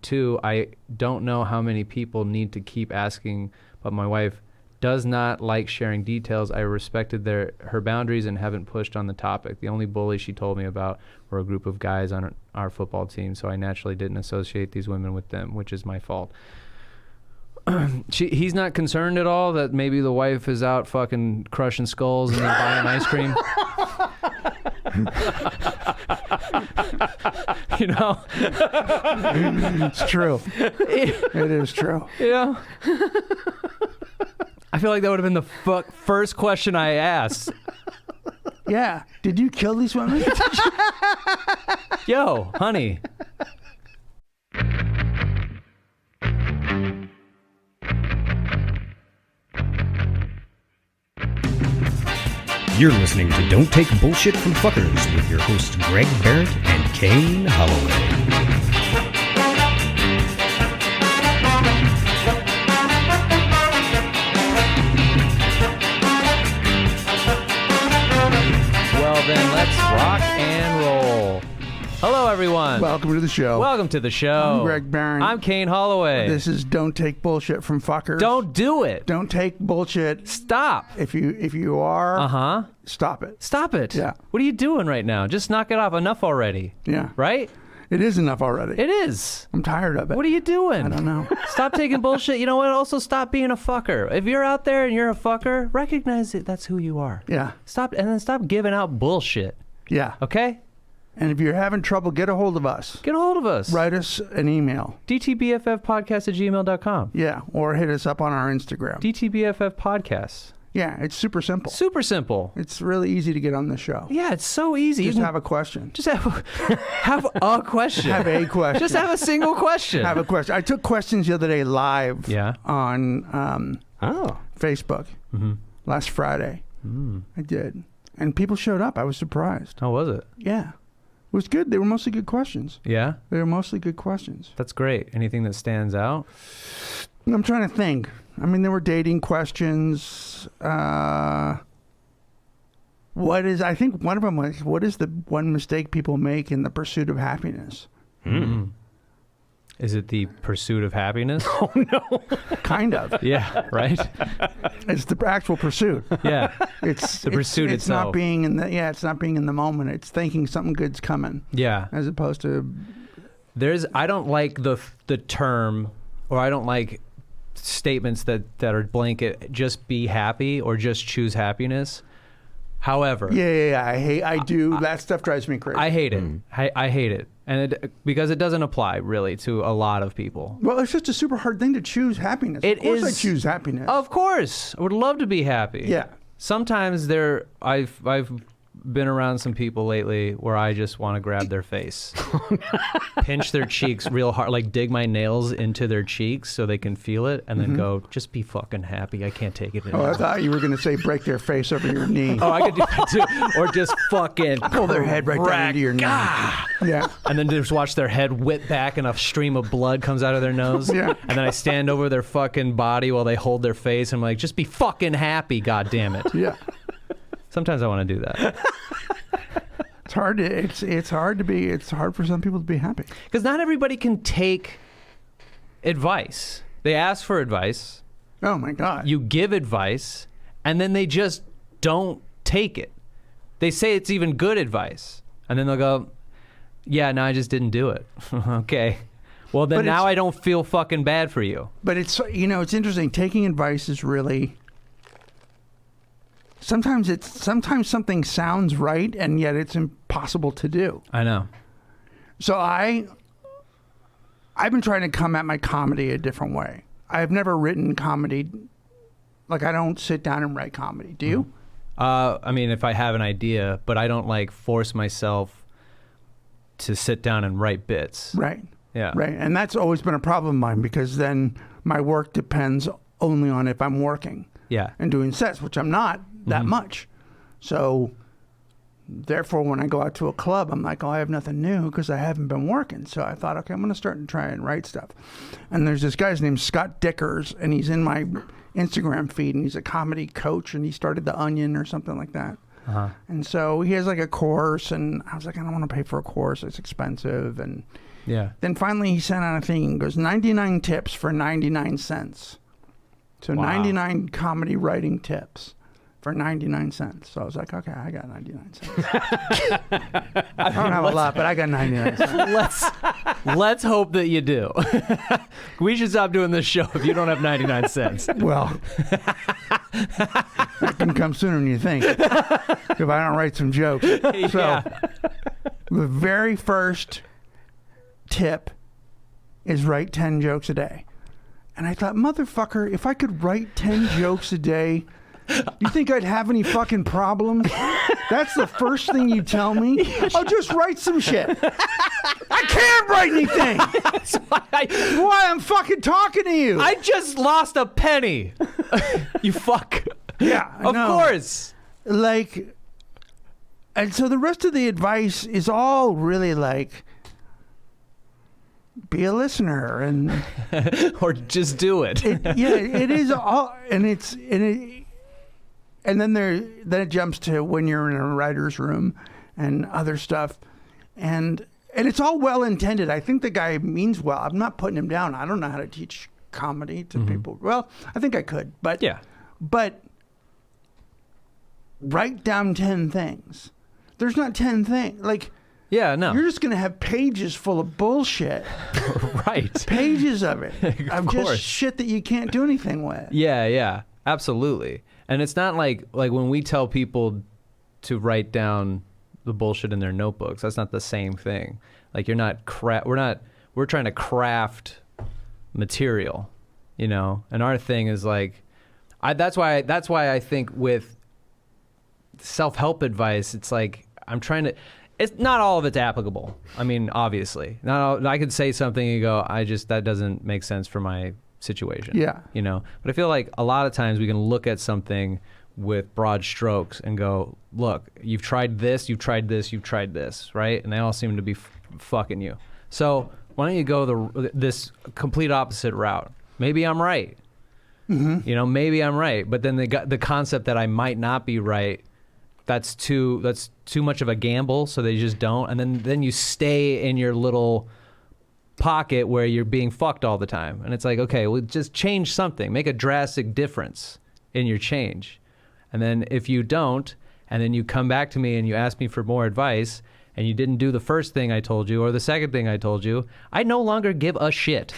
2, I don't know how many people need to keep asking, but my wife does not like sharing details. I respected her boundaries and haven't pushed on the topic. The only bullies she told me about were a group of guys on our football team, so I naturally didn't associate these women with them, which is my fault. He's not concerned at all that maybe the wife is out fucking crushing skulls and then buying ice cream. You know? It's true. It is true. Yeah. I feel like that would have been the first question I asked. Yeah. Did you kill these women? Yo, honey. You're listening to Don't Take Bullshit from Fuckers with your hosts Greg Barrett and Kane Holloway. Well then, let's rock and roll. Hello everyone. Welcome to the show. Welcome to the show. I'm Greg Barrett. I'm Kane Holloway. This is Don't Take Bullshit from Fuckers. Don't do it. Don't take bullshit. Stop. If you are, Stop it. Yeah. What are you doing right now? Just knock it off. Enough already. Yeah. Right? It is enough already. It is. I'm tired of it. What are you doing? I don't know. Stop taking bullshit. You know what? Also stop being a fucker. If you're out there and you're a fucker, recognize it. That's who you are. Yeah. Stop giving out bullshit. Yeah. Okay? And if you're having trouble, get a hold of us. Get a hold of us. Write us an email. dtbffpodcast@gmail.com. Yeah. Or hit us up on our Instagram. DTBFF Podcasts. Yeah. It's super simple. Super simple. It's really easy to get on the show. Yeah, it's so easy. Just have a question. Just have a question. Have a question. Just have a single question. Have a question. I took questions the other day live on Facebook last Friday. I did. And people showed up. I was surprised. How was it? Yeah. It was good. They were mostly good questions. Yeah? They were mostly good questions. That's great. Anything that stands out? I'm trying to think. I mean, there were dating questions. I think one of them was, what is the one mistake people make in the pursuit of happiness? Is it the pursuit of happiness? Oh, no. Kind of. Yeah, right? It's the actual pursuit. Yeah. It's the pursuit it's itself. Not being in the, it's not being in the moment. It's thinking something good's coming. Yeah. As opposed to... I don't like the term, or I don't like statements that are blanket, just be happy or just choose happiness. However... Yeah. I do. That stuff drives me crazy. I hate it. I hate it. And because it doesn't apply really to a lot of people. Well, it's just a super hard thing to choose happiness. Of course I choose happiness. Of course. I would love to be happy. Yeah. Sometimes I've been around some people lately where I just want to grab their face, pinch their cheeks real hard, like dig my nails into their cheeks so they can feel it, and then go, just be fucking happy. I can't take it anymore. Oh, I thought you were going to say break their face over your knee. Oh, I could do that too. Or just fucking pull their head right down into your knee. Yeah. And then just watch their head whip back and a stream of blood comes out of their nose. Yeah. And then I stand over their fucking body while they hold their face. And I'm like, just be fucking happy, goddammit. Yeah. Sometimes I want to do that. It's hard for some people to be happy. Because not everybody can take advice. They ask for advice. Oh my God. You give advice, and then they just don't take it. They say it's even good advice. And then they'll go, yeah, no, I just didn't do it. Okay. Well, then now I don't feel fucking bad for you. But it's interesting. Taking advice is really... Sometimes something sounds right, and yet it's impossible to do. I know. So I've been trying to come at my comedy a different way. I've never written comedy. Like, I don't sit down and write comedy. Do you? I mean, if I have an idea, but I don't like force myself to sit down and write bits. Right. Yeah. Right. And that's always been a problem of mine, because then my work depends only on if I'm working. Yeah. And doing sets, which I'm not that much. So therefore, when I go out to a club, I'm like, oh, I have nothing new because I haven't been working. So I thought, okay, I'm going to start and try and write stuff. And there's this guy's named Scott Dickers, and he's in my Instagram feed, and he's a comedy coach, and he started The Onion or something like that. And so he has like a course, and I was like, I don't want to pay for a course. It's expensive. And Yeah. Then finally he sent out a thing and goes, 99 tips for 99 cents. So Wow. 99 comedy writing tips for 99 cents. So I was like, okay, I got 99 cents. I don't have a lot, but I got 99 cents. Let's hope that you do. We should stop doing this show if you don't have 99 cents. Well, that can come sooner than you think if I don't write some jokes. So Yeah. the very first tip is write 10 jokes a day. And I thought, motherfucker, if I could write 10 jokes a day, you think I'd have any fucking problems? That's the first thing you tell me? I'll just write some shit. I can't write anything. That's Why I'm fucking talking to you. I just lost a penny. You fuck. Yeah, I Of know. course. Like, and so the rest of the advice is all really like, be a listener and Or just do it. yeah, it is all, and then it jumps to when you're in a writer's room and other stuff, and it's all well intended. I think the guy means well. I'm not putting him down. I don't know how to teach comedy to people. Well, I think I could, but Yeah. but write down 10 things. There's not 10 things. Like, Yeah, no. you're just gonna have pages full of bullshit. Right. Pages of it. Of course. just shit that you can't do anything with. Yeah, absolutely. And it's not like when we tell people to write down the bullshit in their notebooks, that's not the same thing. Like we're trying to craft material, you know? And our thing is like, that's why I think with self-help advice, it's like, it's not all of it's applicable. I mean, obviously, I could say something and you go, that doesn't make sense for my situation. Yeah. You know, but I feel like a lot of times we can look at something with broad strokes and go, look, you've tried this, right? And they all seem to be fucking you. So why don't you go this complete opposite route? Maybe I'm right. Mm-hmm. You know, maybe I'm right. But then the concept that I might not be right, that's too much of a gamble, so they just don't. And then you stay in your little pocket where you're being fucked all the time. And it's like, okay, well, just change something. Make a drastic difference in your change. And then if you don't, and then you come back to me and you ask me for more advice, and you didn't do the first thing I told you or the second thing I told you, I no longer give a shit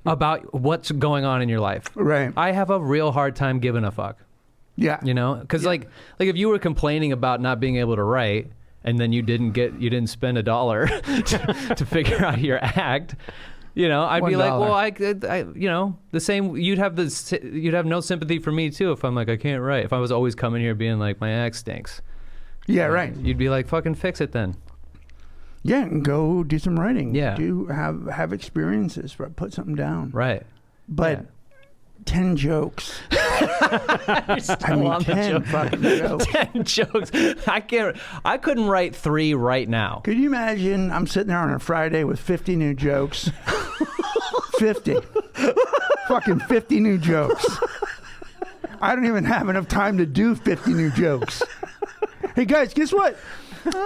about what's going on in your life. Right. I have a real hard time giving a fuck. Yeah. You know, because like if you were complaining about not being able to write, and then you didn't spend $1 to figure out your act, you know, I'd be like, well, I you know, the same. You'd have no sympathy for me too if I'm like, I can't write. If I was always coming here being like, my act stinks. Yeah, right. You'd be like, fucking fix it then. Yeah, and go do some writing. Yeah. Have experiences, but put something down. Right. But 10 jokes. I mean, 10 fucking jokes. 10 jokes. I couldn't write 3 right now. Could you imagine I'm sitting there on a Friday with 50 new jokes? 50. Fucking 50 new jokes. I don't even have enough time to do 50 new jokes. Hey, guys, guess what?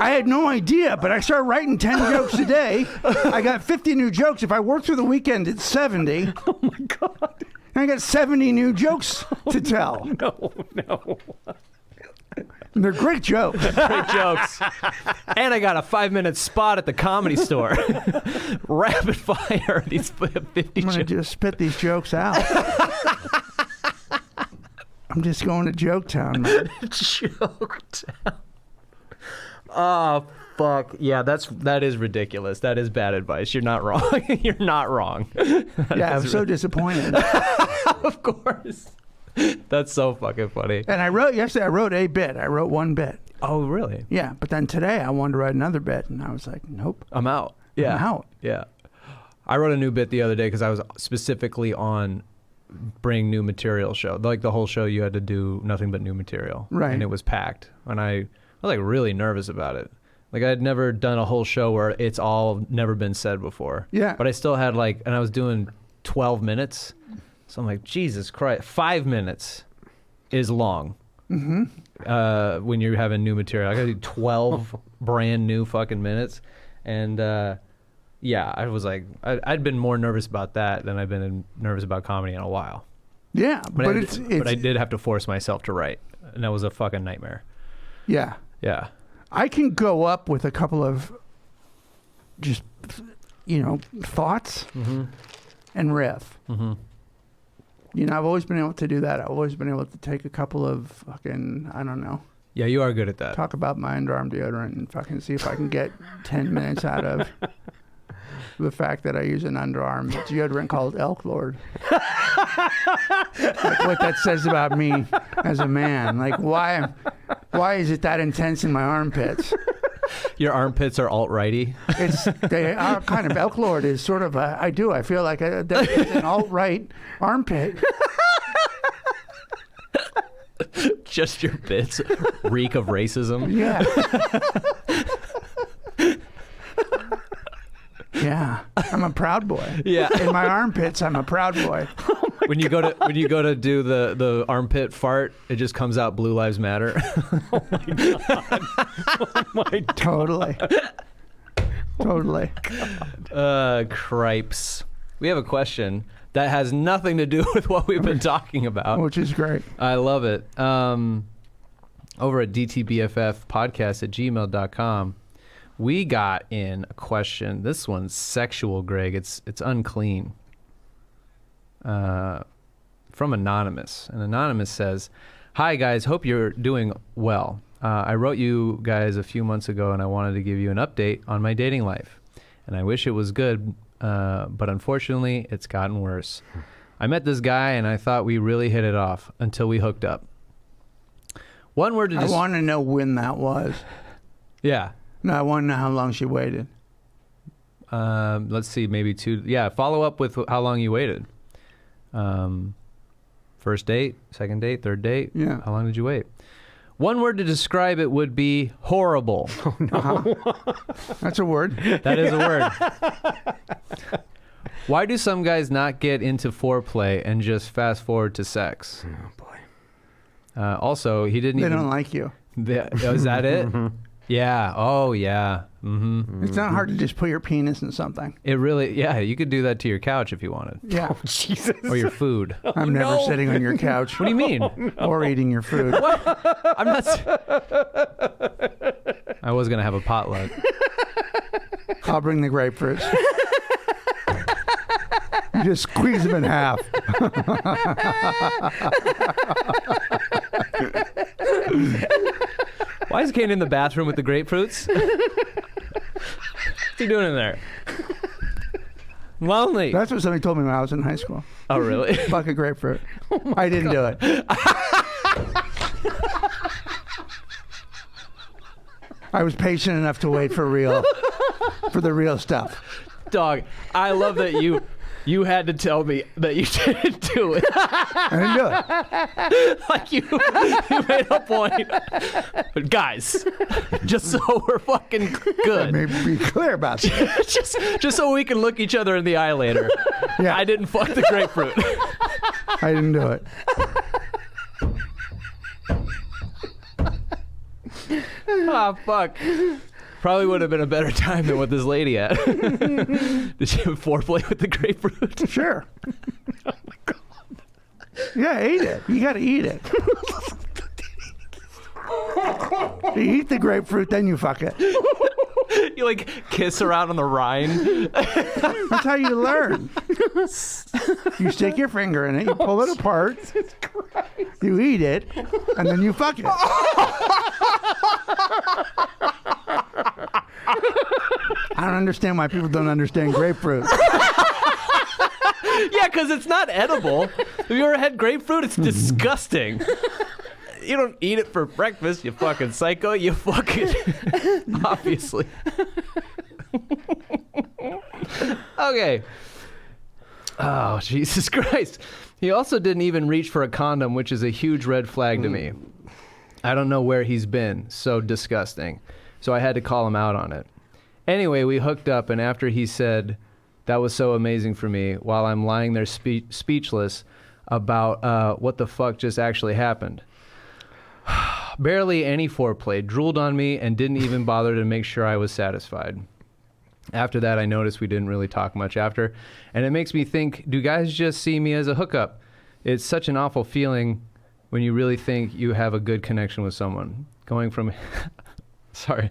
I had no idea, but I started writing 10 jokes a day. I got 50 new jokes. If I work through the weekend, it's 70. Oh, my God. And I got 70 new jokes to tell. No. And they're great jokes. Great jokes. And I got a 5-minute spot at the Comedy Store. Rapid fire these 50 I'm going to jokes. just spit these jokes out. I'm just going to Joke Town, man. Joke Town. Oh, fuck. Yeah, that is ridiculous. That is bad advice. You're not wrong. You're not wrong. Yeah, I'm so disappointed. Of course. That's so fucking funny. And yesterday I wrote a bit. I wrote one bit. Oh, really? Yeah, but then today I wanted to write another bit, and I was like, nope. I'm out. Yeah. I'm out. Yeah. I wrote a new bit the other day because I was specifically on Bring New Material show. Like the whole show, you had to do nothing but new material. Right. And it was packed. And I was like really nervous about it. Like I had never done a whole show where it's all never been said before. Yeah. But I still had and I was doing 12 minutes. So I'm like, Jesus Christ, 5 minutes is long. Mm-hmm. When you're having new material. I gotta do 12 brand new fucking minutes. And yeah, I was like, I'd been more nervous about that than I've been nervous about comedy in a while. Yeah, but I did have to force myself to write, and that was a fucking nightmare. Yeah. Yeah. I can go up with a couple of just, thoughts and riff. Mm-hmm. I've always been able to do that. I've always been able to take a couple of fucking, I don't know, Yeah, you are good at that. talk about my underarm deodorant and fucking see if I can get 10 minutes out of the fact that I use an underarm deodorant called Elk Lord. Like what that says about me as a man. Like why is it that intense in my armpits? Your armpits are alt-righty. They are kind of, Elk Lord is sort of I feel like that's an alt-right armpit. Just your bits reek of racism. Yeah. Yeah, I'm a proud boy. Yeah. In my armpits, I'm a proud boy. When you go to do the armpit fart, it just comes out Blue Lives Matter. Oh my God. Totally. Totally. Cripes. We have a question that has nothing to do with what we've been talking about. Which is great. I love it. Over at dtbffpodcast@gmail.com, we got in a question. This one's sexual, Greg. It's unclean. From Anonymous. And Anonymous says, "Hi, guys. Hope you're doing well. I wrote you guys a few months ago, and I wanted to give you an update on my dating life. And I wish it was good, but unfortunately, it's gotten worse. I met this guy, and I thought we really hit it off until we hooked up. One word to I want to know when that was. Yeah. No, I want to know how long she waited. Let's see, maybe 2. Yeah, follow up with how long you waited. First date, second date, third date. Yeah. How long did you wait? One word to describe it would be horrible." Oh, no. That's a word. That is a word. "Why do some guys not get into foreplay and just fast forward to sex?" Oh boy. Also, he didn't They even... don't like you. Is that it? Yeah. Oh, yeah. Mm-hmm. It's not hard to just put your penis in something. It really... Yeah, you could do that to your couch if you wanted. Yeah. Oh, Jesus. Or your food. I'm never sitting on your couch. What do you mean? Or eating your food. I'm not... I was going to have a potluck. I'll bring the grapefruits. You just squeeze them in half. Why is Kane in the bathroom with the grapefruits? What's he doing in there? Lonely. That's what somebody told me when I was in high school. Oh, really? Fuck a grapefruit. I didn't do it. I was patient enough to wait for the real stuff. Dog, I love that you had to tell me that you didn't do it. I didn't do it. Like you made a point. But guys, just so we're fucking good. Maybe be clear about that. just so we can look each other in the eye later. Yeah. I didn't fuck the grapefruit. I didn't do it. Oh, fuck. Probably would have been a better time than what this lady had. Did she have foreplay with the grapefruit? Sure. Oh my God. Yeah, eat it. You got to eat it. You eat the grapefruit, then you fuck it. You like kiss around on the rind. That's how you learn. You stick your finger in it, you pull it apart, you eat it, and then you fuck it. I don't understand why people don't understand grapefruit. Yeah, because it's not edible. Have you ever had grapefruit? It's disgusting. You don't eat it for breakfast, you fucking psycho. You fuck it. Obviously. Okay. Oh, Jesus Christ. He also didn't even reach for a condom, which is a huge red flag to me. I don't know where he's been. So disgusting. So I had to call him out on it. Anyway, we hooked up, and after he said, "That was so amazing for me," while I'm lying there speechless about what the fuck just actually happened. Barely any foreplay, drooled on me, and didn't even bother to make sure I was satisfied. After that, I noticed we didn't really talk much after. And it makes me think, do guys just see me as a hookup? It's such an awful feeling when you really think you have a good connection with someone. Going from... Sorry.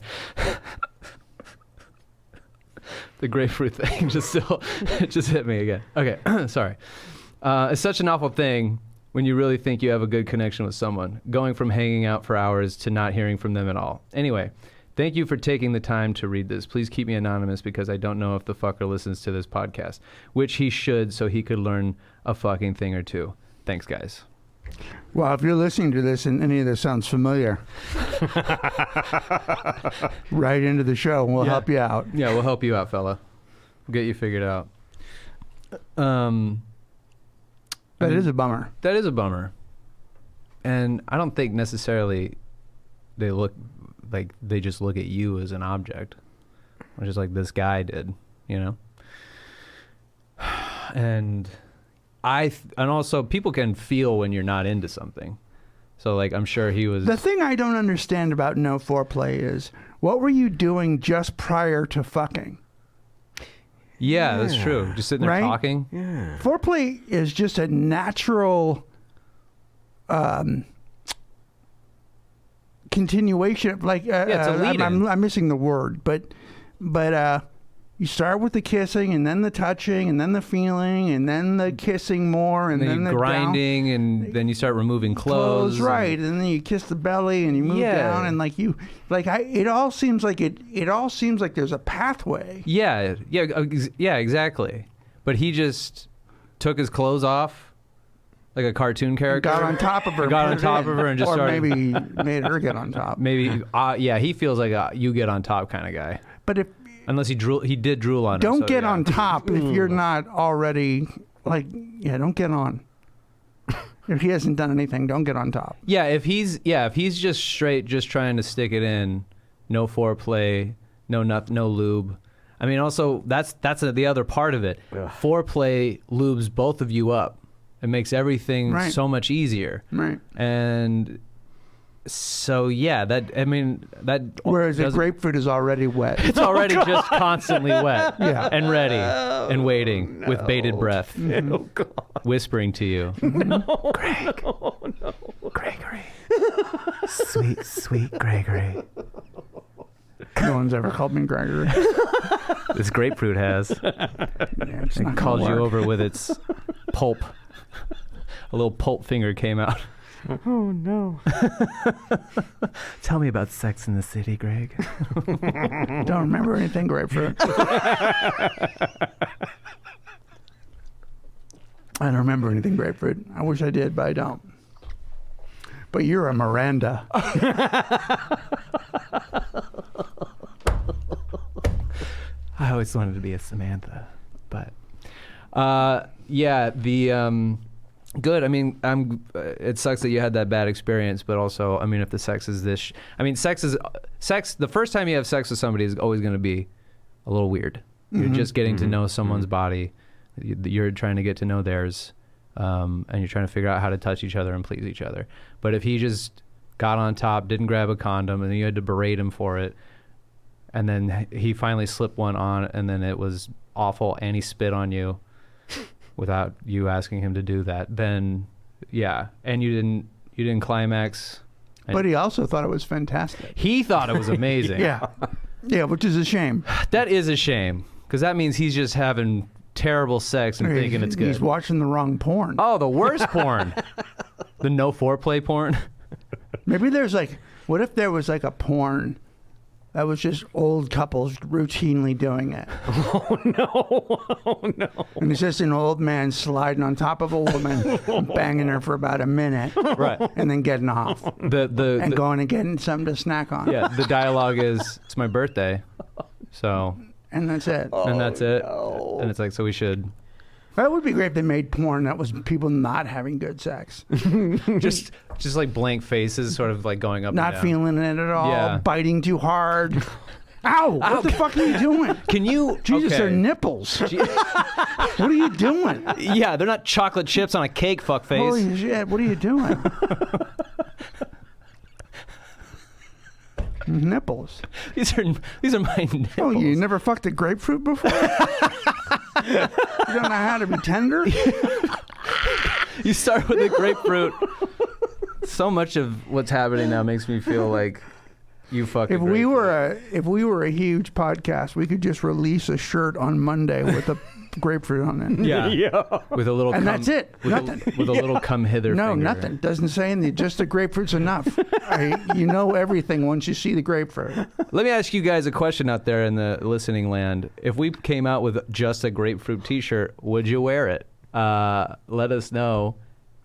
The grapefruit thing just hit me again. Okay, sorry. It's such an awful thing when you really think you have a good connection with someone. Going from hanging out for hours to not hearing from them at all. Anyway... Thank you for taking the time to read this. Please keep me anonymous because I don't know if the fucker listens to this podcast, which he should so he could learn a fucking thing or two. Thanks, guys. Well, if you're listening to this and any of this sounds familiar, write into the show and we'll help you out. Yeah, we'll help you out, fella. We'll get you figured out. That is a bummer. That is a bummer. And I don't think necessarily they just look at you as an object, which is like this guy did, you know? And also people can feel when you're not into something. So like, I'm sure he was... The thing I don't understand about no foreplay is, what were you doing just prior to fucking? Yeah, that's true. Just sitting there talking. Yeah. Foreplay is just a natural continuation of like it's a lead-in. I'm missing the word, but you start with the kissing and then the touching and then the feeling and then the kissing more and then the grinding and then you start removing clothes. Right, and then you kiss the belly and you move down and it all seems like there's a pathway. Yeah, exactly. But he just took his clothes off. Like a cartoon character. Got on top of her. And just started. Or maybe made her get on top. Maybe, he feels like a you get on top kind of guy. But unless he did drool on her. Don't get on top if you're not already, don't get on. If he hasn't done anything, don't get on top. Yeah, if he's just straight, just trying to stick it in, no foreplay, no lube. I mean, also, that's the other part of it. Ugh. Foreplay lubes both of you up. It makes everything so much easier. Right. And so, whereas the grapefruit is already wet. It's already just constantly wet. Yeah. And ready and waiting with bated breath. Oh, God. Whispering to you. No. Greg. No. Gregory. Sweet Gregory. No one's ever called me Gregory. This grapefruit has. It called you over with its pulp. A little pulp finger came out. Oh, no. Tell me about Sex in the City, Greg. Don't remember anything, grapefruit. I don't remember anything, grapefruit. I wish I did, but I don't. But you're a Miranda. I always wanted to be a Samantha, but good. I mean, it sucks that you had that bad experience, but also, I mean, if the sex is sex. The first time you have sex with somebody is always going to be a little weird. You're just getting to know someone's body. You're trying to get to know theirs, and you're trying to figure out how to touch each other and please each other. But if he just got on top, didn't grab a condom, and then you had to berate him for it, and then he finally slipped one on, and then it was awful, and he spit on you without you asking him to do that, then and you didn't climax. But he also thought it was fantastic. He thought it was amazing. Yeah, which is a shame. That is a shame, because that means he's just having terrible sex and thinking it's good. He's watching the wrong porn. Oh, the worst porn. The no foreplay porn. Maybe what if there was like a porn that was just old couples routinely doing it? Oh, no. And it's just an old man sliding on top of a woman, banging her for about a minute, right, and then getting off. Going and getting something to snack on. Yeah, the dialogue is, it's my birthday, so... And that's it. And that's it. No. And it's like, so we should... That would be great if they made porn that was people not having good sex. just like blank faces, sort of like going up and not down. Feeling it at all, biting too hard. Ow! What the fuck are you doing? Can you... Jesus, they're nipples. What are you doing? Yeah, they're not chocolate chips on a cake, fuckface. Holy shit, what are you doing? Nipples. These are my nipples. Oh, you never fucked a grapefruit before? You don't know how to be tender? You start with a grapefruit. So much of what's happening now makes me feel like you fucking. If we were a huge podcast, we could just release a shirt on Monday with a grapefruit on it. yeah, with a little And that's it. Nothing. with a little come hither. No, finger. nothing. Doesn't say anything. Just the grapefruit's enough. You know everything once you see the grapefruit. Let me ask you guys a question out there in the listening land. If we came out with just a grapefruit T-shirt, would you wear it? Let us know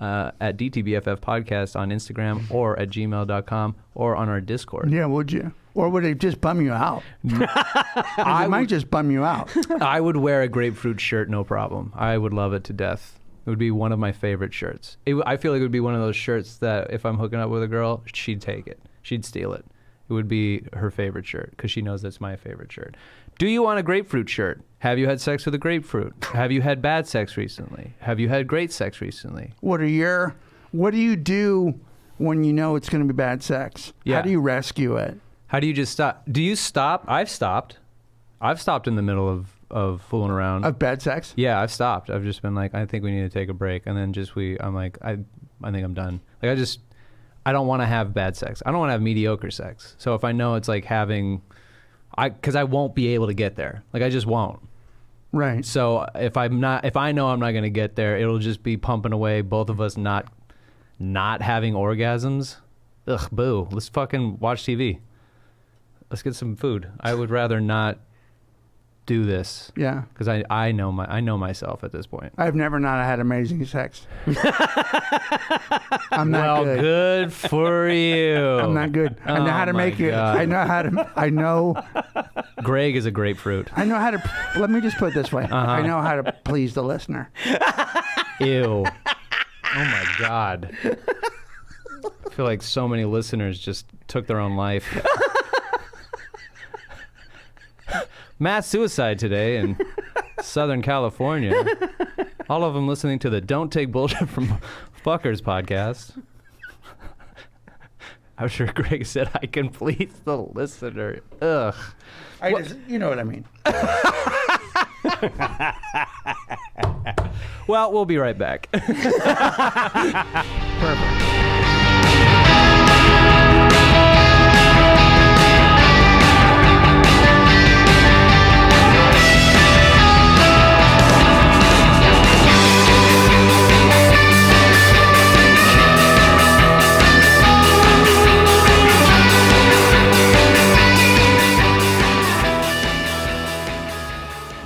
at DTBFF Podcast on Instagram or at gmail.com or on our Discord. Yeah, would you? Or would it just bum you out? It might just bum you out. I would wear a grapefruit shirt, no problem. I would love it to death. It would be one of my favorite shirts. I feel like it would be one of those shirts that if I'm hooking up with a girl, she'd take it. She'd steal it. It would be her favorite shirt because she knows that's my favorite shirt. Do you want a grapefruit shirt? Have you had sex with a grapefruit? Have you had bad sex recently? Have you had great sex recently? What do you do when you know it's going to be bad sex? Yeah. How do you rescue it? How do you just stop? Do you stop? I've stopped. I've stopped in the middle of fooling around. Of bad sex? Yeah, I've stopped. I've just been like, I think we need to take a break. And then I'm like, I think I'm done. Like, I don't want to have bad sex. I don't want to have mediocre sex. So if I know it's like because I won't be able to get there. Like, I just won't. Right. So if I know I'm not going to get there, it'll just be pumping away, both of us not having orgasms. Ugh, boo. Let's fucking watch TV. Let's get some food. I would rather not do this. Yeah. Because I know myself at this point. I've never not had amazing sex. I'm not good. Good for you. I'm not good. I know how to make it. God. I know Greg is a grapefruit. how to, let me just put it this way. I know how to please the listener. Ew. Oh my God. I feel like so many listeners just took their own life. Mass suicide today in Southern California. All of them listening to the Don't Take Bullshit from Fuckers podcast. I'm sure Greg said I can please the listener. Ugh. You know what I mean. Well, we'll be right back. Perfect.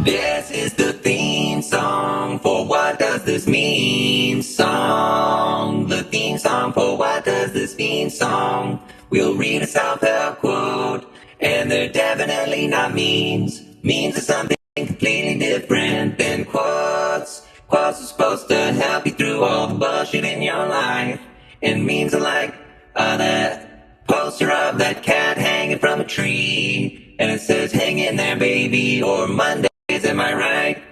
This is the theme song for What Does This Mean song. The theme song for What Does This Mean song. We'll read a self-help quote, and they're definitely not memes. Memes are something completely different than quotes. Quotes are supposed to help you through all the bullshit in your life. And memes are like that poster of that cat hanging from a tree. And it says, hang in there, baby, or Mondays, am I right?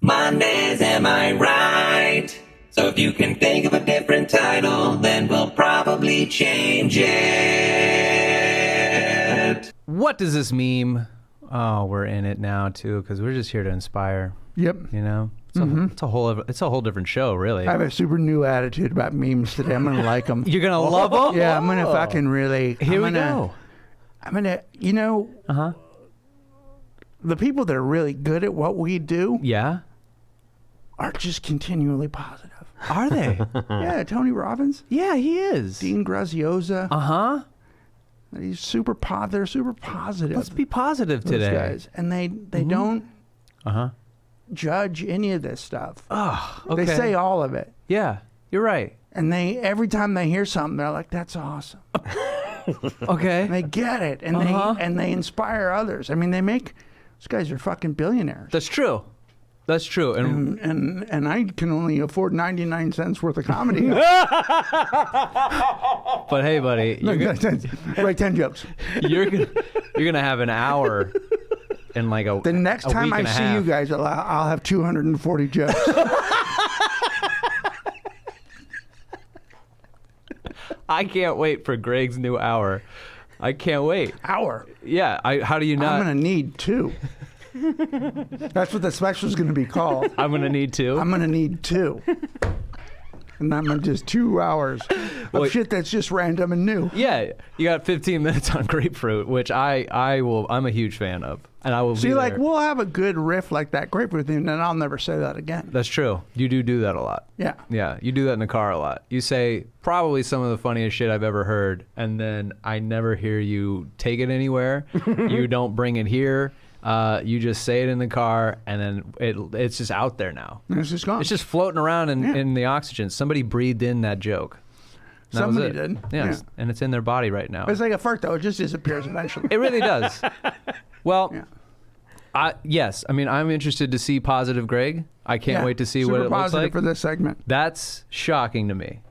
Mondays, am I right? So if you can think of a different title, then we'll probably change it. What does this meme? Oh, we're in it now too, because we're just here to inspire. Yep. You know, it's a whole different show, really. I have a super new attitude about memes today. I'm gonna like them. You're gonna love them. Yeah, I'm gonna fucking really. Here we go. I'm gonna, the people that are really good at what we do Yeah. are just continually positive. Are they? Yeah, Tony Robbins, Yeah, he is. Dean Graziosi. They're super positive. Let's be positive those today. guys, and they don't judge any of this stuff. Oh, okay. They say all of it, Yeah, you're right. and every time they hear something, they're like, "That's awesome." Okay. And they get it, and they inspire others. I mean, those guys are fucking billionaires. That's true. That's true. And I can only afford 99 cents worth of comedy. But hey, buddy, Write 10 jokes. you're gonna have an hour in like The next time I see you guys, I'll have 240 jokes. I can't wait for Greg's new hour. I can't wait. Hour. Yeah. How do you I'm not? gonna need 2. That's what the special is gonna be called. I'm gonna need to. I'm gonna need 2. And I'm just 2 hours of Well, shit that's just random and new. Yeah, you got 15 minutes on grapefruit, which I'm a huge fan of, and I will. See, be like there. we'll have a good riff like that grapefruit thing, and then I'll never say that again. That's true. You do that a lot. Yeah. Yeah, you do that in the car a lot. You say probably some of the funniest shit I've ever heard, and then I never hear you take it anywhere. You don't bring it here. You just say it in the car, and then it's just out there now. And it's just gone. It's just floating around in the oxygen. Somebody breathed in that joke. That was Somebody it. did. Yeah, Yeah. and it's in their body right now. It's like a fart, though. It just disappears eventually. It really does. Well, Yeah. yes. I mean, I'm interested to see positive Greg. I can't Yeah. wait to see Super what it looks positive like. for this segment. That's shocking to me.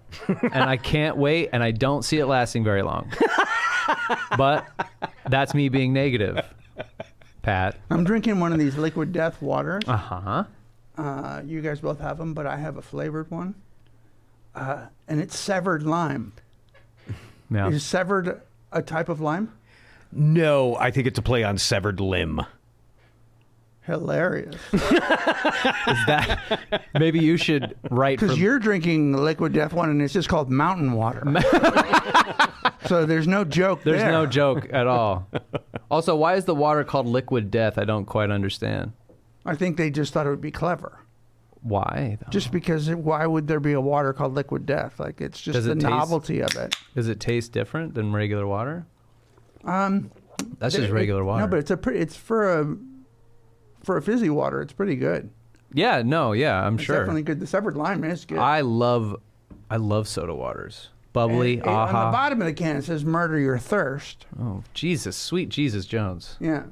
And I can't wait, and I don't see it lasting very long. But that's me being negative, Pat. I'm drinking one of these liquid death waters. Uh-huh. You guys both have them, but I have a flavored one. And it's severed lime. Yeah. Is severed a type of lime? No, I think it's a play on severed limb. Hilarious. Is that maybe you should write for Because you're drinking the liquid death one, and it's just called mountain water. So there's no joke There's there. no joke at all. Also, why is the water called liquid death? I don't quite understand. I think they just thought it would be clever. Why, though? Just because, why would there be a water called liquid death? Like, it's just Does the it taste- novelty of it. Does it taste different than regular water? That's just It- regular water. No, but it's for a fizzy water. It's pretty good. Yeah, I'm It's sure. definitely good. The severed lime is good. I love soda waters. Bubbly, And on the aha. bottom of the can, it says "Murder Your Thirst." Oh, Jesus, sweet Jesus Jones. Yeah.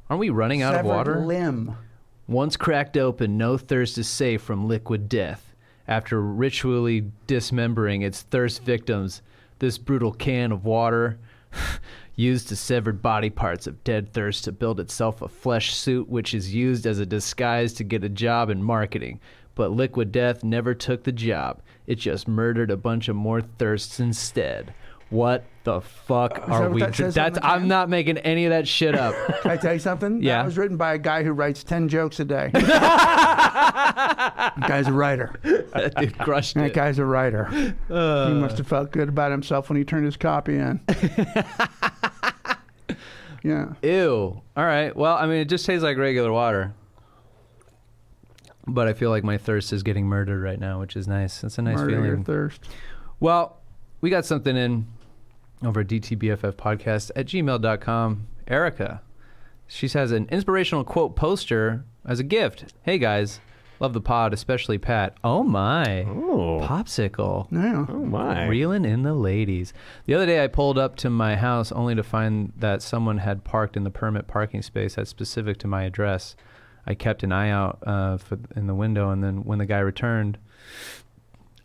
Aren't we running out of Severed water? limb. Once cracked open, no thirst is safe from liquid death. After ritually dismembering its thirst victims, this brutal can of water used the severed body parts of dead thirst to build itself a flesh suit, which is used as a disguise to get a job in marketing. But liquid death never took the job. It just murdered a bunch of more thirsts instead. What the fuck that are what we? that says on the I'm can? not making any of that shit up. Can I tell you something? Yeah. That was written by a guy who writes 10 jokes a day. Guy's a writer. That dude crushed That it. guy's a writer. He must have felt good about himself when he turned his copy in. Yeah. Ew. All right. Well, I mean, it just tastes like regular water. But I feel like my thirst is getting murdered right now, which is nice. It's a nice Murder your feeling. thirst. Well, we got something in over at dtbffpodcast at gmail.com. Erica. She has an inspirational quote poster as a gift. Hey, guys. Love the pod, especially Pat. Oh, my. Oh. Popsicle. Yeah. Oh, my. Reeling in the ladies. The other day I pulled up to my house only to find that someone had parked in the permit parking space that's specific to my address. I kept an eye out in the window, and then when the guy returned,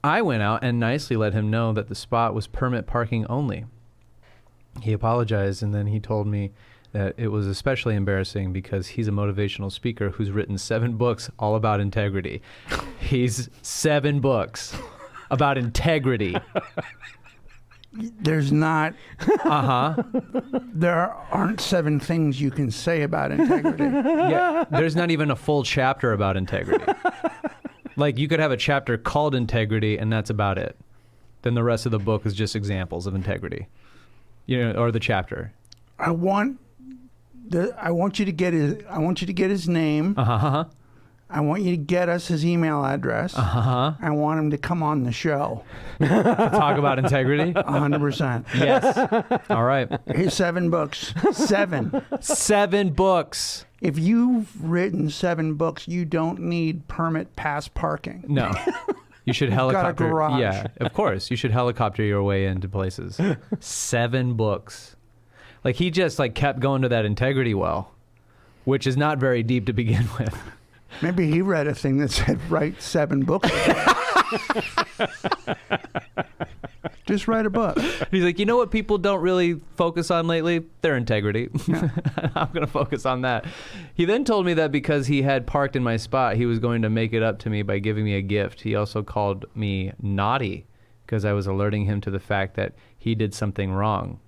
I went out and nicely let him know that the spot was permit parking only. He apologized, and then he told me that it was especially embarrassing because he's a motivational speaker who's written 7 books all about integrity. He's 7 books about integrity. There's not, Uh-huh. there aren't 7 things you can say about integrity. Yeah, there's not even a full chapter about integrity. Like, you could have a chapter called Integrity, and that's about it. Then the rest of the book is just examples of integrity. You know, or the chapter. I want you to get his name. Uh-huh. I want you to get us his email address. Uh-huh. I want him to come on the show. Talk about integrity? 100%. Yes. All right. His 7 books. 7. 7 books. If you've written 7 books, you don't need permit pass parking. No. You should got a helicopter. garage. Yeah, of course. You should helicopter your way into places. 7 books. Like, he just kept going to that integrity well, which is not very deep to begin with. Maybe he read a thing that said write 7 books. Just write a book. He's like, you know what people don't really focus on lately? Their integrity. I'm going to focus on that. He then told me that because he had parked in my spot, he was going to make it up to me by giving me a gift. He also called me naughty because I was alerting him to the fact that he did something wrong.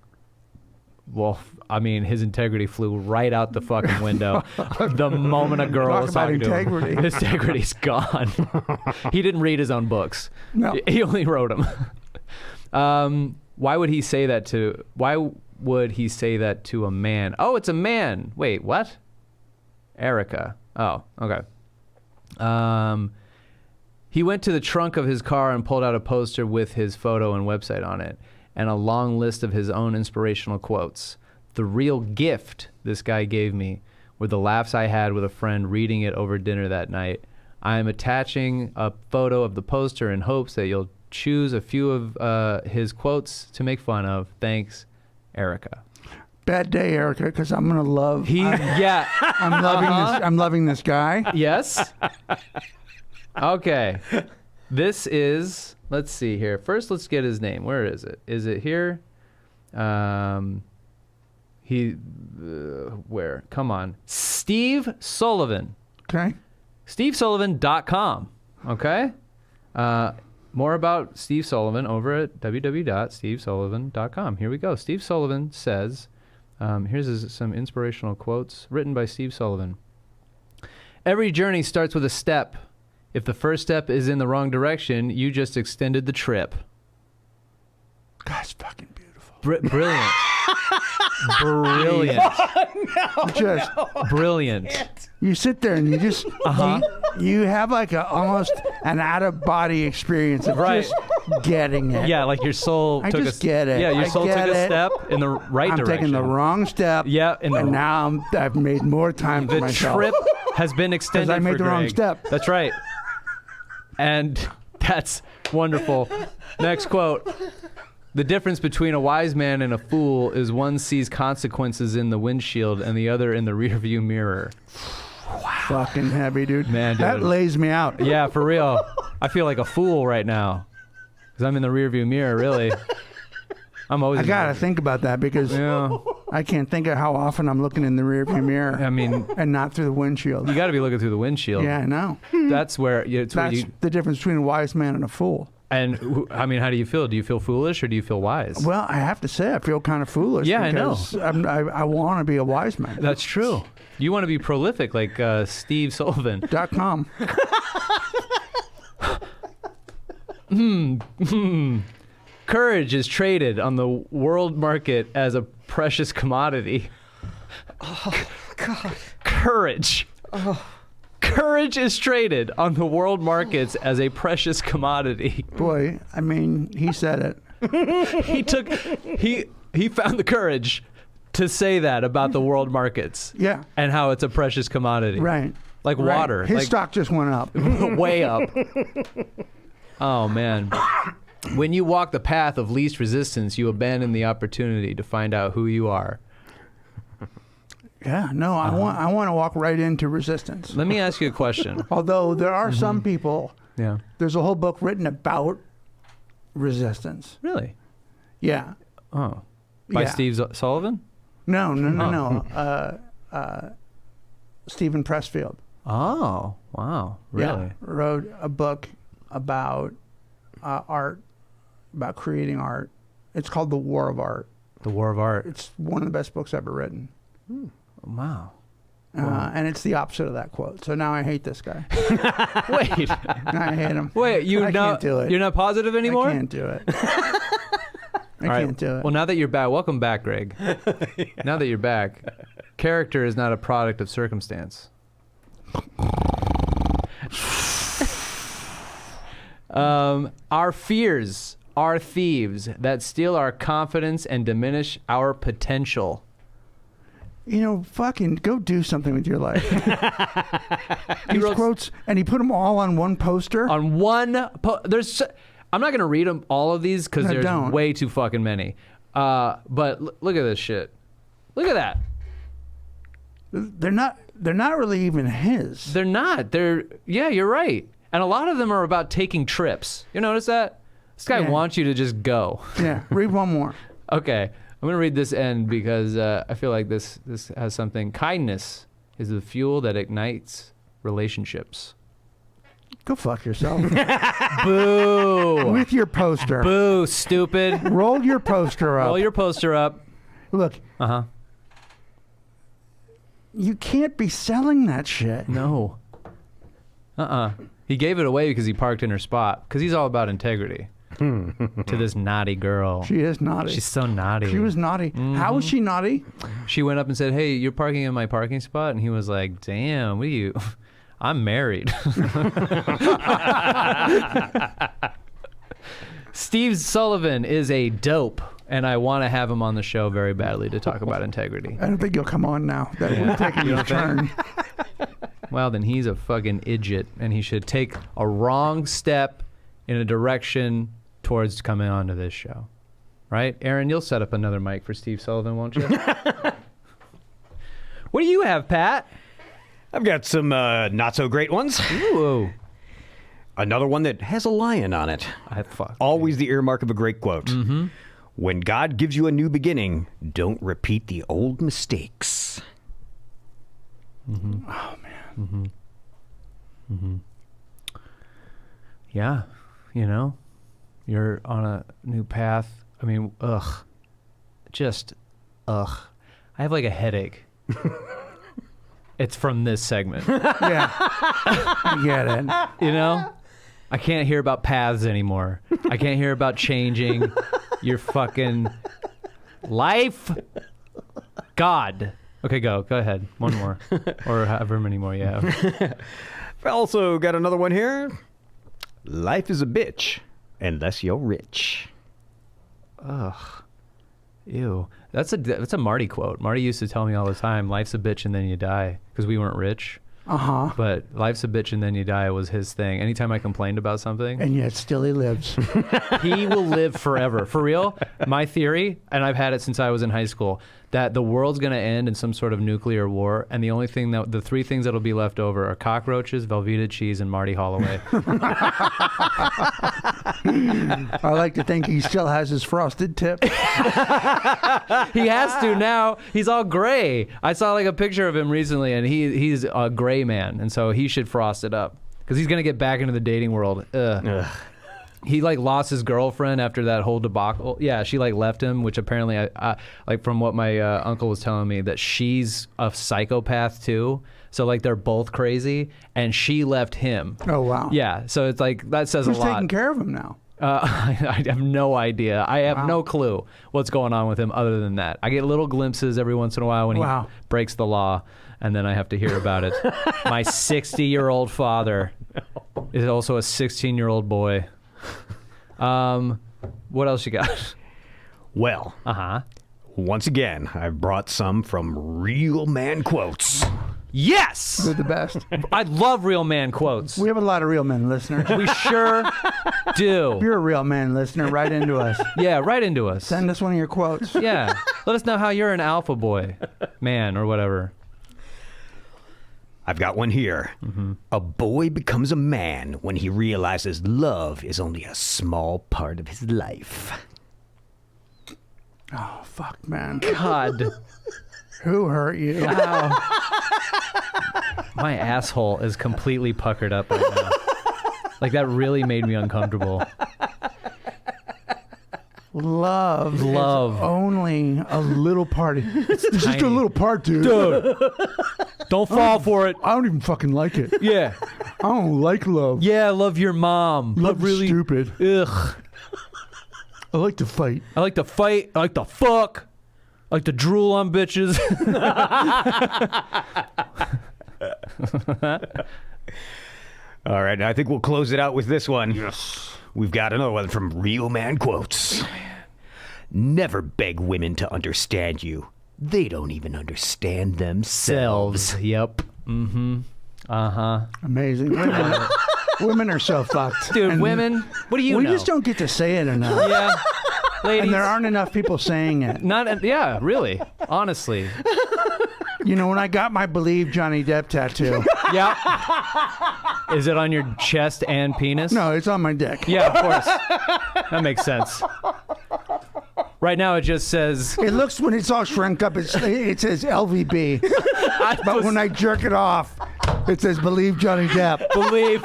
well, I mean, his integrity flew right out the fucking window the moment a girl Talk was about talking integrity. to him. His integrity's gone. He didn't read his own books. No. He only wrote them. Why would he say that to a man? Oh, it's a man. Wait, what? Erica. Oh, okay. He went to the trunk of his car and pulled out a poster with his photo and website on it, and a long list of his own inspirational quotes. The real gift this guy gave me were the laughs I had with a friend reading it over dinner that night. I am attaching a photo of the poster in hopes that you'll choose a few of his quotes to make fun of. Thanks, Erica. Bad day, Erica, because I'm gonna love. Yeah. I'm loving this. I'm loving this guy. Yes. Okay. This is. Let's see here. First, let's get his name. Where is it? Is it here? Where? Come on. Steve Sullivan. Okay. SteveSullivan.com. Okay. More about Steve Sullivan over at www.stevesullivan.com. Here we go. Steve Sullivan says, here's some inspirational quotes written by Steve Sullivan. Every journey starts with a step. If the first step is in the wrong direction, you just extended the trip. God's fucking beautiful. Brilliant. Brilliant. Just Brilliant. you sit there and you just you have like almost an out of body experience of Right. just getting it. Yeah, like your soul I took just get it. Yeah, your I soul took get a it. step in the right I'm direction. taking the wrong step. Yeah, and now I've made more time for The myself. trip has been extended. I made for the wrong Greg. step. That's right. And that's wonderful. Next quote. The difference between a wise man and a fool is one sees consequences in the windshield and the other in the rearview mirror. Fucking heavy, dude. Man, dude. That lays me out. Yeah, for real. I feel like a fool right now because I'm in the rearview mirror, really. I'm always I in gotta the- think about that because Yeah. I can't think of how often I'm looking in the rearview mirror I mean, and not through the windshield. you got to be looking through the windshield. Yeah, I know. That's where it's where That's you. the difference between a wise man and a fool. And I mean, how do you feel? Do you feel foolish or do you feel wise? Well, I have to say, I feel kind of foolish. Yeah, I know. because I want to be a wise man. That's true. You want to be prolific like Steve Sullivan. .com. Courage is traded on the world market as a precious commodity. Oh, God. Courage. Oh. Courage is traded on the world markets as a precious commodity. Boy, I mean, he said it. He found the courage to say that about the world markets. Yeah. And how it's a precious commodity. Right. Like Right. water. His like, stock just went up. way up. Oh, man. When you walk the path of least resistance, you abandon the opportunity to find out who you are. Yeah, no, I want to walk right into resistance. Let me ask you a question. Although there are some people, Yeah. there's a whole book written about resistance. Really? Yeah. Oh. By Yeah. Steve Sullivan? No. Stephen Pressfield. Oh, wow. Really? Yeah, wrote a book about art, about creating art. It's called The War of Art. The War of Art. It's one of the best books ever written. Wow. And it's the opposite of that quote. So now I hate this guy. Wait. I hate him. Wait, I can't do it. You're not positive anymore? I can't do it. I All right. can't do it. Well, now that you're back, welcome back, Greg. Now that you're back, character is not a product of circumstance. Our fears are thieves that steal our confidence and diminish our potential. You know, fucking go do something with your life. These wrote- quotes, and he put them all on one poster. On one, I'm not gonna read them all of these because No, there's don't. way too fucking many. But look at this shit. Look at that. They're not really even his. They're not. Yeah, you're right. And a lot of them are about taking trips. You notice that? This guy Yeah. wants you to just go. Yeah, read one more. Okay, I'm gonna read this end because I feel like this has something. Kindness is the fuel that ignites relationships. Go fuck yourself. Boo! With your poster. Boo! Stupid. Roll your poster up. Roll your poster up. Look, you can't be selling that shit. No. He gave it away because he parked in her spot. Because he's all about integrity. To this naughty girl. She is naughty. She's so naughty. She was naughty. How was she naughty? She went up and said, "Hey, you're parking in my parking spot," and he was like, "Damn, what are you? I'm married." Steve Sullivan is a dope, and I want to have him on the show very badly to talk about integrity. I don't think you'll come on now. That we're taking your turn. Well, then he's a fucking idiot, and he should take a wrong step in a direction towards coming onto this show. Right? Aaron, you'll set up another mic for Steve Sullivan, won't you? What do you have, Pat? I've got some not so great ones. Ooh. Another one that has a lion on it. Always the earmark of a great quote. Mm-hmm. When God gives you a new beginning, don't repeat the old mistakes. Mm-hmm. Oh, man. Mm-hmm. Mm-hmm. Yeah. You know, you're on a new path. I mean, just I have like a headache. It's from this segment. Yeah. I get it. You know? I can't hear about paths anymore. I can't hear about changing your fucking life. God. Okay, go ahead. One more. Or however many more you have. I've also got another one here. Life is a bitch unless you're rich. Ugh. Ew. That's a Marty quote. Marty used to tell me all the time, life's a bitch and then you die. Because we weren't rich. But life's a bitch and then you die was his thing. Anytime I complained about something. And yet still he lives. He will live forever. For real, my theory, and I've had it since I was in high school, that the world's going to end in some sort of nuclear war, and the three things that'll be left over are cockroaches, Velveeta cheese, and Marty Holloway. I like to think he still has his frosted tip. He has to now. He's all gray. I saw like a picture of him recently, and he's a gray man, and so he should frost it up because he's gonna get back into the dating world. Ugh. He like lost his girlfriend after that whole debacle. Yeah, she like left him, which apparently I like from what my uncle was telling me that she's a psychopath too. So like they're both crazy, and she left him. Oh wow. Yeah, so it's like that says Who's a lot. taking care of him now? I have no idea. I have no clue what's going on with him other than that. I get little glimpses every once in a while when he breaks the law, and then I have to hear about it. My 60-year-old father is also a 16-year-old boy. What else you got? Well, once again, I've brought some from Real Man Quotes. Yes! They're the best. I love Real Man Quotes. We have a lot of real men listeners. We sure do. If you're a real man listener, write into us. Yeah, write into us. Send us one of your quotes. Yeah. Let us know how you're an alpha boy, man, or whatever. I've got one here. Mm-hmm. A boy becomes a man when he realizes love is only a small part of his life. Oh, fuck, man. God. Who hurt you? Ow. My asshole is completely puckered up right now. Like, that really made me uncomfortable. Love is only a little part. It's just a little part, dude. Don't fall for it. I don't even fucking like it. Yeah. I don't like love. Yeah, love your mom. Love really stupid. Ugh. I like to fight. I like to fight. I like to fuck. I like to drool on bitches. All right, I think we'll close it out with this one. Yes. We've got another one from Real Man Quotes. Never beg women to understand you. They don't even understand themselves. Yep. Mm-hmm. Uh-huh. Amazing. Women are so fucked. Dude, women, what do you know? We just don't get to say it enough. Yeah. Ladies. And there aren't enough people saying it. Yeah, really. Honestly. You know, when I got my Believe Johnny Depp tattoo. Yeah. Is it on your chest and penis? No, it's on my dick. Yeah, of course. That makes sense. Right now it just says... It looks, when it's all shrunk up, it says LVB. But when I jerk it off, it says Believe Johnny Depp. Believe.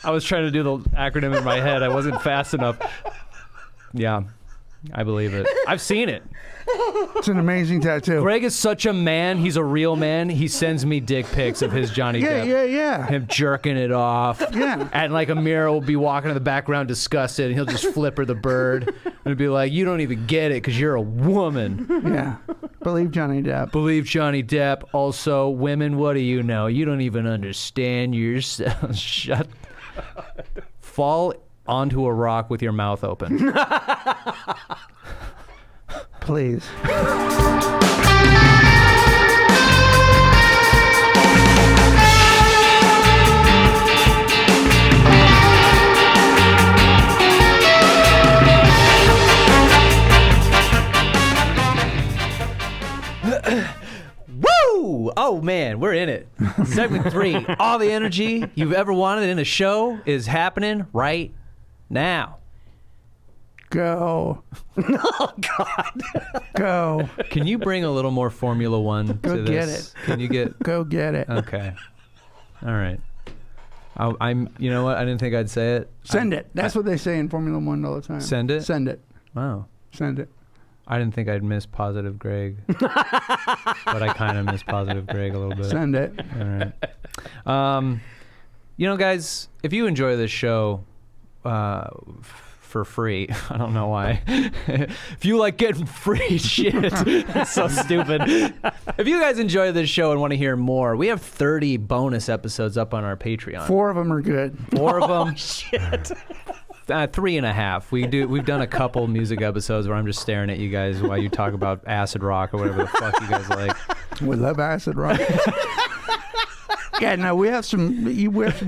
I was trying to do the acronym in my head. I wasn't fast enough. Yeah. I believe it. I've seen it. It's an amazing tattoo. Greg is such a man. He's a real man. He sends me dick pics of his Johnny Depp. Yeah. Him jerking it off. Yeah. And like Amira will be walking in the background disgusted, and he'll just flip her the bird and be like, "You don't even get it because you're a woman." Yeah. Believe Johnny Depp. Believe Johnny Depp. Also, women, what do you know? You don't even understand yourself. Shut. Fall onto a rock with your mouth open. Please. Woo! Oh man, we're in it. Segment 3. All the energy you've ever wanted in a show is happening right now. Go. Oh, God. Go. Can you bring a little more Formula One Go to get this? it. Can you get? Go get it. Okay. All right. I'm. You know what? I didn't think I'd say it. Send it. That's what they say in Formula One all the time. Send it? Send it. Wow. Send it. I didn't think I'd miss Positive Greg, but I kind of miss Positive Greg a little bit. Send it. All right. You know, guys, if you enjoy this show for free, I don't know why. If you like getting free shit, that's so stupid. If you guys enjoy this show and want to hear more, we have 30 bonus episodes up on our Patreon. 4 of them are good. 4 of them. Shit. 3.5. We've done a couple music episodes where I'm just staring at you guys while you talk about acid rock or whatever the fuck you guys like. We love acid rock. Yeah, no, we have some